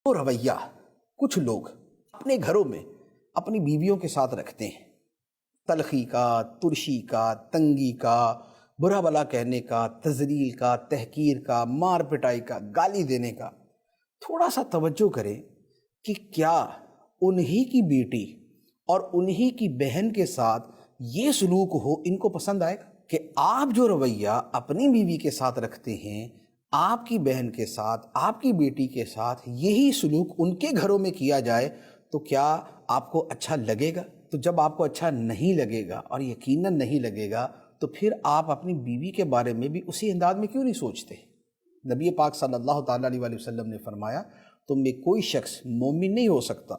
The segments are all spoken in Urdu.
وہ رویہ کچھ لوگ اپنے گھروں میں اپنی بیویوں کے ساتھ رکھتے ہیں، تلخی کا، ترشی کا، تنگی کا، برا بلا کہنے کا، تذلیل کا، تحقیر کا، مار پٹائی کا، گالی دینے کا، تھوڑا سا توجہ کریں کہ کیا انہی کی بیٹی اور انہی کی بہن کے ساتھ یہ سلوک ہو ان کو پسند آئے گا؟ کہ آپ جو رویہ اپنی بیوی کے ساتھ رکھتے ہیں، آپ کی بہن کے ساتھ، آپ کی بیٹی کے ساتھ یہی سلوک ان کے گھروں میں کیا جائے تو کیا آپ کو اچھا لگے گا؟ تو جب آپ کو اچھا نہیں لگے گا، اور یقیناً نہیں لگے گا، تو پھر آپ اپنی بیوی کے بارے میں بھی اسی انداز میں کیوں نہیں سوچتے؟ نبی پاک صلی اللہ تعالیٰ علیہ وسلم نے فرمایا، تم میں کوئی شخص مومن نہیں ہو سکتا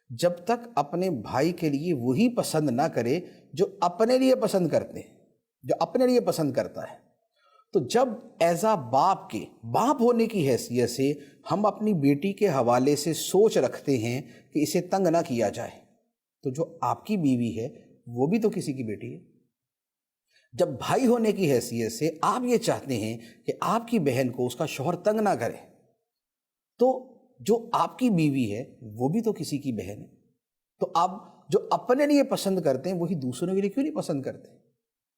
جب تک اپنے بھائی کے لیے وہی پسند نہ کرے جو اپنے لیے پسند کرتے ہیں، جو اپنے لیے پسند کرتا ہے۔ تو جب ایزا باپ کے باپ ہونے کی حیثیت سے ہم اپنی بیٹی کے حوالے سے سوچ رکھتے ہیں کہ اسے تنگ نہ کیا جائے، تو جو آپ کی بیوی ہے وہ بھی تو کسی کی بیٹی ہے۔ جب بھائی ہونے کی حیثیت سے آپ یہ چاہتے ہیں کہ آپ کی بہن کو اس کا شوہر تنگ نہ کرے، تو جو آپ کی بیوی ہے وہ بھی تو کسی کی بہن ہے۔ تو آپ جو اپنے لیے پسند کرتے ہیں وہی دوسروں کے لیے کیوں نہیں پسند کرتے؟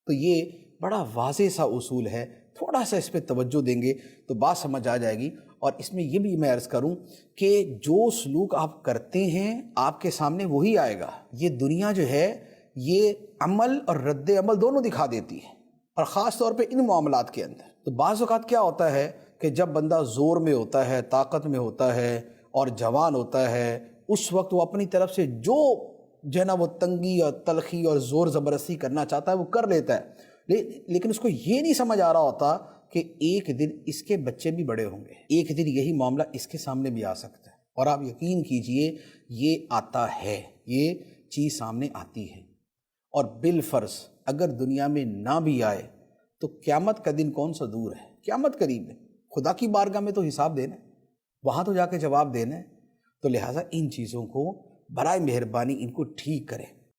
تو یہ بڑا واضح سا اصول ہے، تھوڑا سا اس پہ توجہ دیں گے تو بات سمجھ آ جائے گی۔ اور اس میں یہ بھی میں عرض کروں کہ جو سلوک آپ کرتے ہیں آپ کے سامنے وہی آئے گا۔ یہ دنیا جو ہے یہ عمل اور رد عمل دونوں دکھا دیتی ہے، اور خاص طور پہ ان معاملات کے اندر۔ تو بعض اوقات کیا ہوتا ہے کہ جب بندہ زور میں ہوتا ہے، طاقت میں ہوتا ہے اور جوان ہوتا ہے، اس وقت وہ اپنی طرف سے جو نا وہ تنگی اور تلخی اور زور زبردستی کرنا چاہتا ہے وہ کر لیتا ہے، لیکن اس کو یہ نہیں سمجھ آ رہا ہوتا کہ ایک دن اس کے بچے بھی بڑے ہوں گے، ایک دن یہی معاملہ اس کے سامنے بھی آ سکتا ہے۔ اور آپ یقین کیجئے یہ آتا ہے، یہ چیز سامنے آتی ہے، اور بالفرض اگر دنیا میں نہ بھی آئے تو قیامت کا دن کون سا دور ہے؟ قیامت قریب ہے، خدا کی بارگاہ میں تو حساب دینا ہے، وہاں تو جا کے جواب دینا ہے۔ تو لہٰذا ان چیزوں کو برائے مہربانی ان کو ٹھیک کریں۔